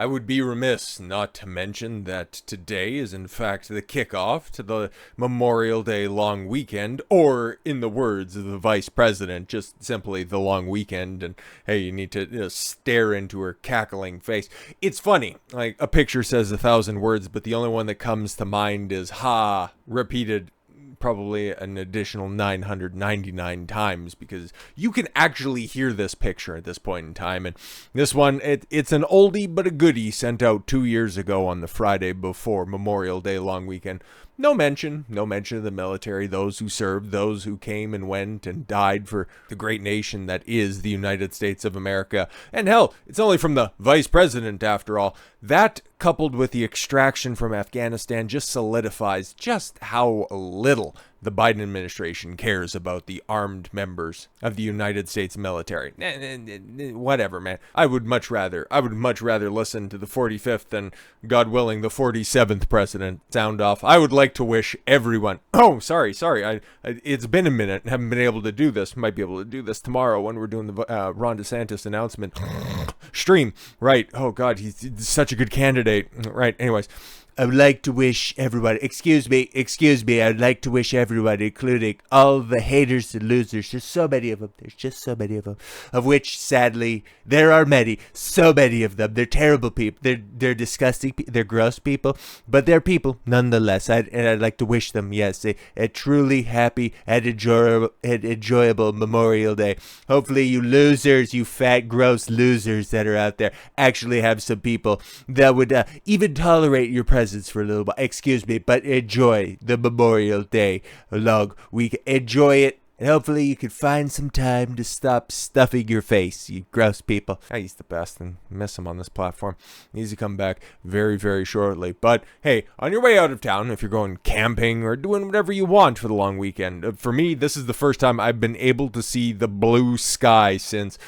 I would be remiss not to mention that today is in fact the kickoff to the Memorial Day long weekend, or in the words of the Vice President, just simply the long weekend. And hey, you need to stare into her cackling face. It's funny, like a picture says 1,000 words, but the only one that comes to mind is "ha," repeated probably an additional 999 times, because you can actually hear this picture at this point in time. And this one, it's an oldie but a goodie, sent out 2 years ago on the Friday before Memorial Day long weekend. No mention of the military, those who served, those who came and went and died for the great nation that is the United States of America. And hell, it's only from the Vice President after all. That, coupled with the extraction from Afghanistan, just solidifies just how little the Biden administration cares about the armed members of the United States military. Whatever, man. I would much rather listen to the 45th than, God willing, the 47th president sound off. I would like to wish everyone. Oh, sorry. It's been a minute. Haven't been able to do this. Might be able to do this tomorrow when we're doing the Ron DeSantis announcement stream. Right. Oh God, he's such a good candidate. Right. Anyways. I would like to wish everybody, excuse me, I would like to wish everybody, including all the haters and losers, there's so many of them, of which, sadly, there are many, so many of them. They're terrible people, they're disgusting, they're gross people, but they're people nonetheless. And I'd like to wish them, yes, a truly happy and enjoyable Memorial Day. Hopefully you losers, you fat, gross losers that are out there, actually have some people that would even tolerate your presence for a little while. Excuse me, but enjoy the Memorial Day long week. Enjoy it, and hopefully you can find some time to stop stuffing your face, you gross people. He's the best, and miss him on this platform. He needs to come back very, very shortly. But hey, on your way out of town, if you're going camping or doing whatever you want for the long weekend, for me, this is the first time I've been able to see the blue sky since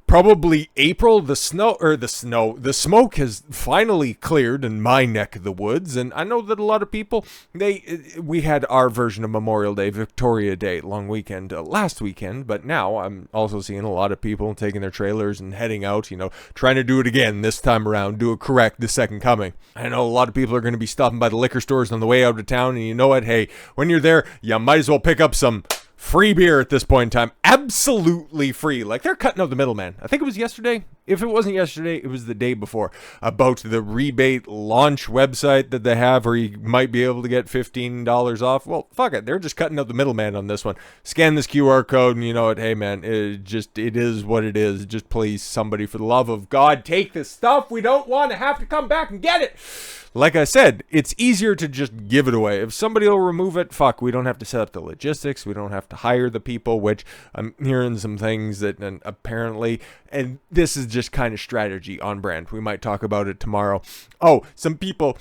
probably April. The smoke has finally cleared in my neck of the woods, and I know that a lot of people, we had our version of Memorial Day, Victoria Day, long weekend last weekend, but now I'm also seeing a lot of people taking their trailers and heading out, trying to do it again this time around, do it correct, the second coming. I know a lot of people are going to be stopping by the liquor stores on the way out of town, and you know what, hey, when you're there, you might as well pick up some free beer at this point in time. Absolutely free. Like, they're cutting out the middleman. I think it was yesterday. If it wasn't yesterday, it was the day before. About the rebate launch website that they have where you might be able to get $15 off. Well, fuck it. They're just cutting out the middleman on this one. Scan this QR code and you know what? Hey, man, it is what it is. Just please, somebody, for the love of God, take this stuff. We don't want to have to come back and get it. Like I said, it's easier to just give it away. If somebody will remove it, fuck, we don't have to set up the logistics. We don't have to hire the people, which I'm hearing some things that apparently, and this is just kind of strategy on brand. We might talk about it tomorrow. Oh, some people,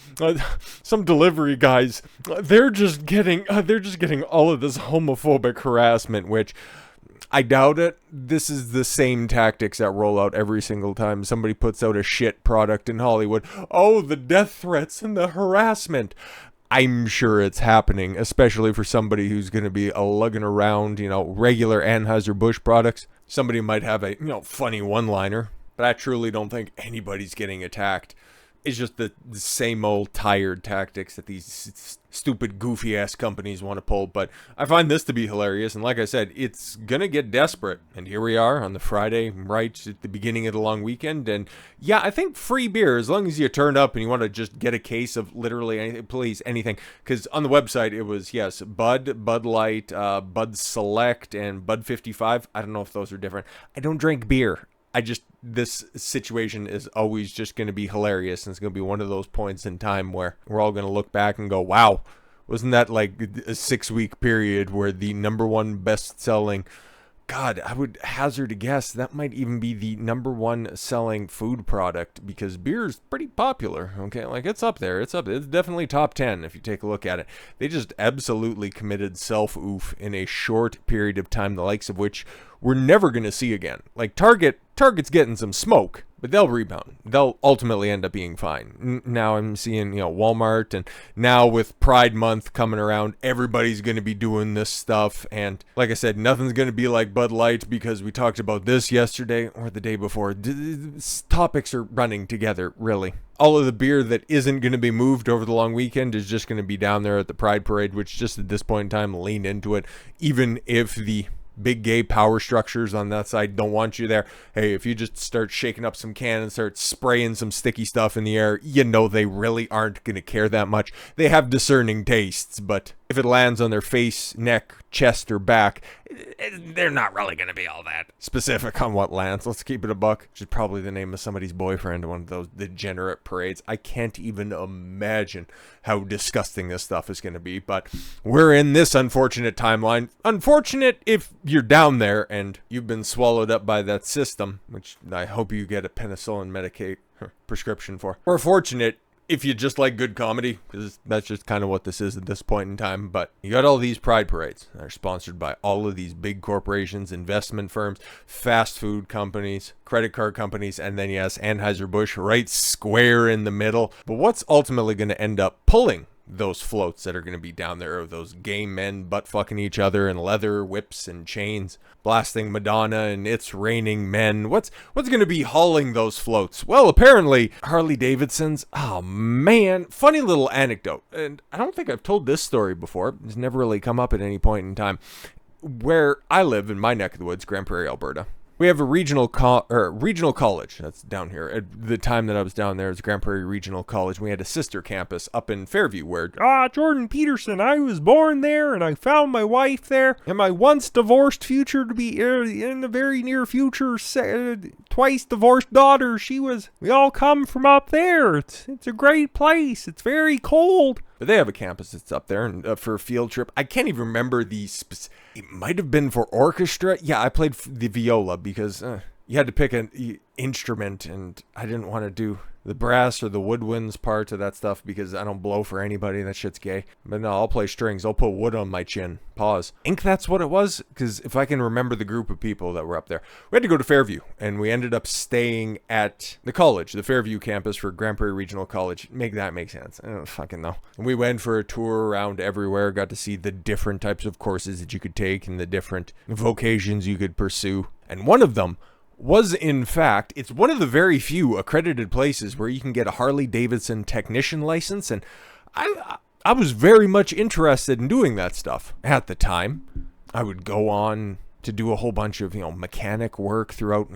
some delivery guys, they're just getting all of this homophobic harassment, which I doubt it. This is the same tactics that roll out every single time somebody puts out a shit product in Hollywood. Oh, the death threats and the harassment. I'm sure it's happening, especially for somebody who's going to be lugging around, regular Anheuser Busch products. Somebody might have a, funny one-liner, but I truly don't think anybody's getting attacked. It's just the same old tired tactics that these stupid, goofy-ass companies want to pull. But I find this to be hilarious. And like I said, it's going to get desperate. And here we are on the Friday, right at the beginning of the long weekend. And yeah, I think free beer, as long as you turn up and you want to just get a case of literally anything, please, anything. Because on the website, it was, yes, Bud Light, Bud Select, and Bud 55. I don't know if those are different. I don't drink beer. This situation is always just going to be hilarious, and it's going to be one of those points in time where we're all going to look back and go, wow, wasn't that like a 6-week period where the number one best-selling, God, I would hazard a guess that might even be the number one selling food product, because beer is pretty popular, okay? Like, it's up there. It's definitely top 10 if you take a look at it. They just absolutely committed self-oof in a short period of time, the likes of which we're never going to see again. Like, Target's getting some smoke, but they'll rebound. They'll ultimately end up being fine. Now I'm seeing, Walmart, and now with Pride Month coming around, everybody's going to be doing this stuff. And like I said, nothing's going to be like Bud Light, because we talked about this yesterday or the day before. Topics are running together, really. All of the beer that isn't going to be moved over the long weekend is just going to be down there at the Pride Parade, which just at this point in time, lean into it. Even if the big gay power structures on that side don't want you there, hey, if you just start shaking up some cannons, start spraying some sticky stuff in the air, they really aren't going to care that much. They have discerning tastes, but if it lands on their face, neck, chest, or back, they're not really going to be all that specific on what lands. Let's keep it a buck, which is probably the name of somebody's boyfriend at one of those degenerate parades. I can't even imagine how disgusting this stuff is going to be, but we're in this unfortunate timeline. Unfortunate if you're down there and you've been swallowed up by that system, which I hope you get a penicillin Medicaid prescription for. Or fortunate if you just like good comedy, because that's just kind of what this is at this point in time. But you got all these pride parades that are sponsored by all of these big corporations, investment firms, fast food companies, credit card companies, and then, yes, Anheuser Busch right square in the middle. But what's ultimately going to end up pulling those floats that are going to be down there, of those gay men butt fucking each other in leather whips and chains, blasting Madonna and It's Raining Men? What's going to be hauling those floats? Well, apparently Harley-Davidson's. Oh man, funny little anecdote, and I don't think I've told this story before. It's never really come up at any point in time. Where I live in my neck of the woods, Grand Prairie, Alberta, we have a regional college that's down here. At the time that I was down there, it was Grand Prairie Regional College. We had a sister campus up in Fairview where, Jordan Peterson, I was born there and I found my wife there, and my once divorced future to be in the very near future, twice divorced daughter. We all come from up there. It's a great place. It's very cold. But they have a campus that's up there, and for a field trip. I can't even remember it might have been for orchestra. Yeah, I played the viola because you had to pick an instrument, and I didn't want to do the brass or the woodwinds part of that stuff because I don't blow for anybody. That shit's gay. But no, I'll play strings. I'll put wood on my chin. Pause. I think that's what it was, because if I can remember the group of people that were up there. We had to go to Fairview, and we ended up staying at the college, the Fairview campus for Grand Prairie Regional College. Make that make sense. I don't fucking know. And we went for a tour around everywhere, got to see the different types of courses that you could take and the different vocations you could pursue. And one of them was, in fact, it's one of the very few accredited places where you can get a Harley-Davidson technician license, and I was very much interested in doing that stuff at the time. I would go on to do a whole bunch of, mechanic work throughout,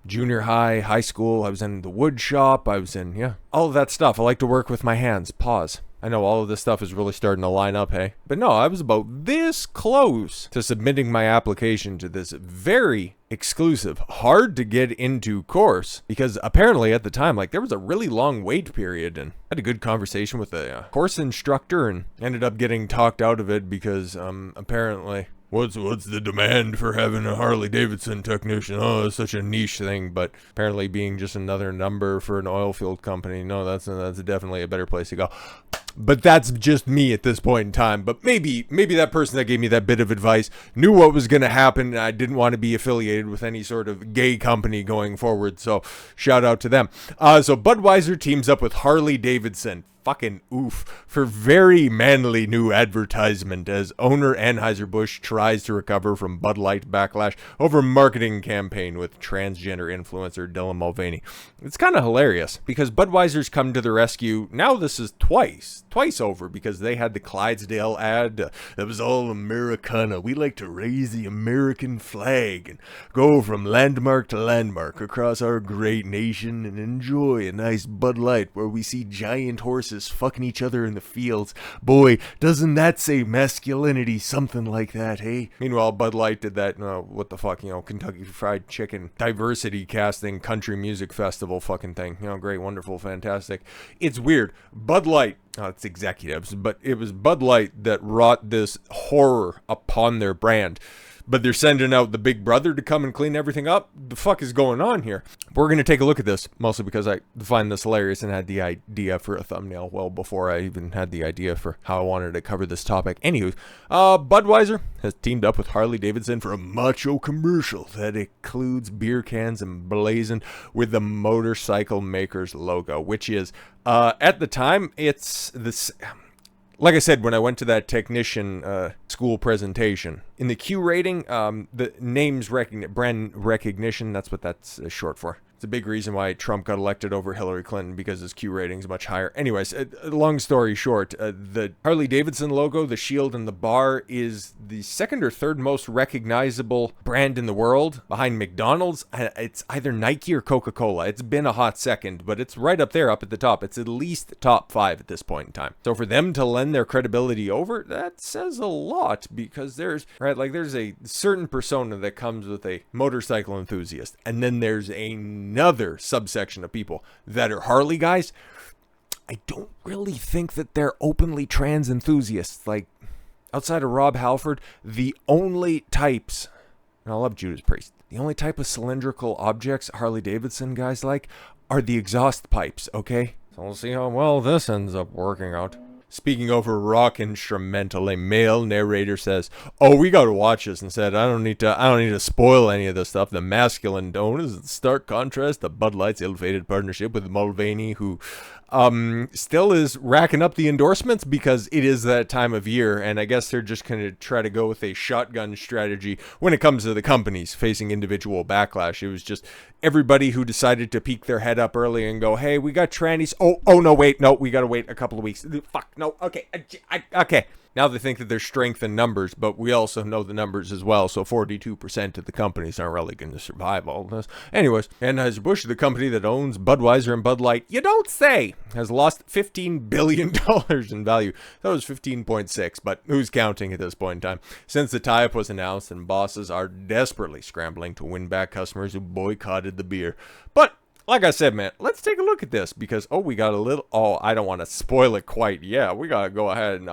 junior high, high school. I was in the wood shop. I was in, all of that stuff. I like to work with my hands. Pause. I know all of this stuff is really starting to line up, hey? But no, I was about this close to submitting my application to this very exclusive, hard to get into course, because apparently at the time, there was a really long wait period, and I had a good conversation with a course instructor and ended up getting talked out of it because apparently, what's the demand for having a Harley-Davidson technician? Oh, it's such a niche thing. But apparently being just another number for an oil field company, no, that's definitely a better place to go. But that's just me at this point in time. But maybe that person that gave me that bit of advice knew what was going to happen, and I didn't want to be affiliated with any sort of gay company going forward. So shout out to them. So Budweiser teams up with Harley-Davidson. Fucking oof, for very manly new advertisement as owner Anheuser Busch tries to recover from Bud Light backlash over marketing campaign with transgender influencer Dylan Mulvaney. It's kind of hilarious because Budweiser's come to the rescue. Now this is twice over, because they had the Clydesdale ad that was all Americana. We like to raise the American flag and go from landmark to landmark across our great nation and enjoy a nice Bud Light where we see giant horses fucking each other in the fields. Boy, doesn't that say masculinity? Something like that, hey? Meanwhile, Bud Light did that, Kentucky Fried Chicken diversity casting country music festival fucking thing. Great, wonderful, fantastic. It's weird. Bud Light, it's executives, but it was Bud Light that wrought this horror upon their brand. but they're sending out the big brother to come and clean everything up. The fuck is going on here? We're going to take a look at this, mostly because I find this hilarious and had the idea for a thumbnail well before I even had the idea for how I wanted to cover this topic. Anywho, Budweiser has teamed up with Harley-Davidson for a macho commercial that includes beer cans emblazoned with the motorcycle maker's logo, which is, at the time, it's this... Like I said, when I went to that technician school presentation, in the Q rating, the names brand recognition, that's what that's short for. It's a big reason why Trump got elected over Hillary Clinton, because his Q rating is much higher. Anyways, long story short, the Harley-Davidson logo, the shield and the bar, is the second or third most recognizable brand in the world, behind McDonald's. It's either Nike or Coca-Cola. It's been a hot second, but it's right up there, up at the top. It's at least top 5 at this point in time. So for them to lend their credibility over, that says a lot, because there's a certain persona that comes with a motorcycle enthusiast, and then there's another subsection of people that are Harley guys. I don't really think that they're openly trans enthusiasts. Like, outside of Rob Halford, the only types, and I love Judas Priest, the only type of cylindrical objects Harley-Davidson guys like are the exhaust pipes, okay? So we'll see how well this ends up working out. Speaking over rock instrumental, a male narrator says, "Oh, we gotta watch this," and said, I don't need to spoil any of this stuff. The masculine tone is in stark contrast to Bud Light's ill-fated partnership with Mulvaney, who still is racking up the endorsements because it is that time of year, and I guess they're just gonna try to go with a shotgun strategy when it comes to the companies facing individual backlash. It was just everybody who decided to peek their head up early and go, "Hey, we got trannies. Oh no, wait, no, we gotta wait a couple of weeks. Fuck, no, okay, okay." Now they think that there's strength in numbers, but we also know the numbers as well, so 42% of the companies aren't really going to survive all this. Anyways, Anheuser Busch, the company that owns Budweiser and Bud Light, you don't say, has lost $15 billion in value. That was 15.6, but who's counting at this point in time? Since the tie-up was announced, and bosses are desperately scrambling to win back customers who boycotted the beer. But like I said, man, let's take a look at this, because, we got a little, I don't want to spoil it quite. Yeah, we got to go ahead and,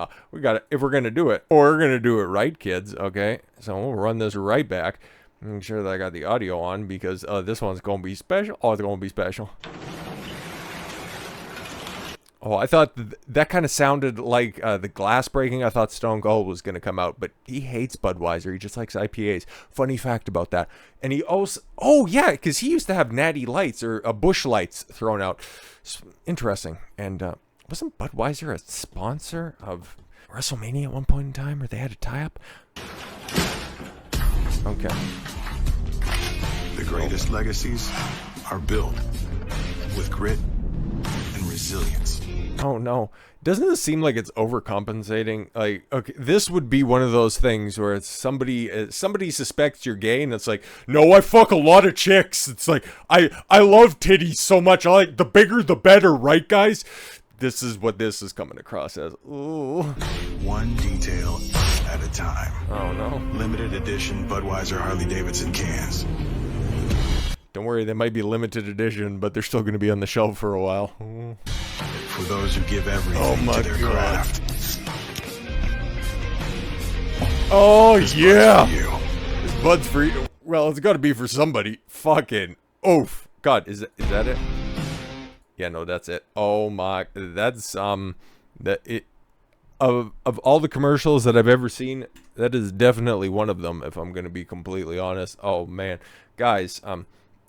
if we're going to do it, or we're going to do it right, kids, okay? So we'll run this right back. Make sure that I got the audio on, because this one's going to be special. Oh, it's going to be special. Oh, I thought that kind of sounded like the glass breaking. I thought Stone Cold was going to come out, but he hates Budweiser. He just likes IPAs. Funny fact about that. And he also, yeah, because he used to have Natty Lights or Busch Lights thrown out. Interesting. And wasn't Budweiser a sponsor of WrestleMania at one point in time, or they had a tie-up? Okay. The greatest legacies are built with grit and resilience. Oh no, doesn't this seem like it's overcompensating? Like, okay, this would be one of those things where it's somebody suspects you're gay, and it's like, no, I fuck a lot of chicks. It's like, I love titties so much. I like, the bigger the better, right, guys? This is what this is coming across as. Ooh. One detail at a time. Oh no. Limited edition Budweiser Harley-Davidson cans. Don't worry, they might be limited edition, but they're still going to be on the shelf for a while. Ooh. For those who give everything to their craft. Oh, yeah! Bud's for you. Well, it's got to be for somebody. Fucking oof. God, is that it? Yeah, no, that's it. Oh my, that's of all the commercials that I've ever seen, that is definitely one of them, if I'm going to be completely honest. Oh man, guys,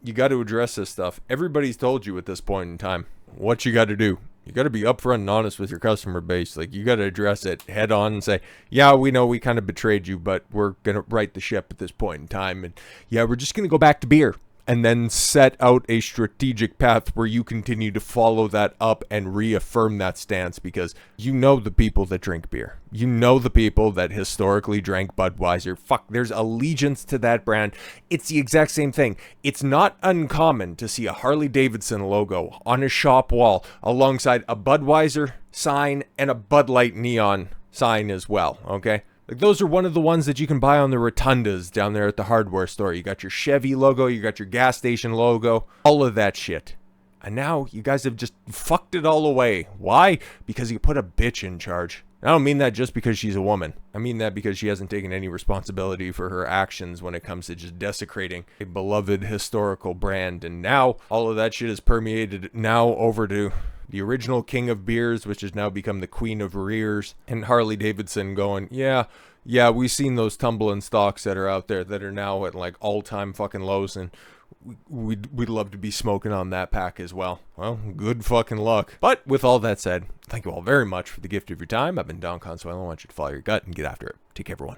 you got to address this stuff. Everybody's told you at this point in time what you got to do. You got to be upfront and honest with your customer base. Like, you got to address it head on and say, yeah, we know we kind of betrayed you, but we're going to right the ship at this point in time. And yeah, we're just going to go back to beer. And then set out a strategic path where you continue to follow that up and reaffirm that stance, because you know the people that drink beer. You know the people that historically drank Budweiser. Fuck, there's allegiance to that brand. It's the exact same thing. It's not uncommon to see a Harley-Davidson logo on a shop wall alongside a Budweiser sign and a Bud Light neon sign as well, okay? Like, those are one of the ones that you can buy on the rotundas down there at the hardware store. You got your Chevy logo, you got your gas station logo, all of that shit. And now you guys have just fucked it all away. Why? Because you put a bitch in charge. And I don't mean that just because she's a woman. I mean that because she hasn't taken any responsibility for her actions when it comes to just desecrating a beloved historical brand. And now all of that shit is permeated now over to the original king of beers, which has now become the queen of rears, and Harley-Davidson going, yeah, we've seen those tumbling stocks that are out there that are now at like all-time fucking lows, and we'd love to be smoking on that pack as well. Well, good fucking luck. But with all that said, thank you all very much for the gift of your time. I've been Don Consuelo. I want you to follow your gut and get after it. Take care, everyone.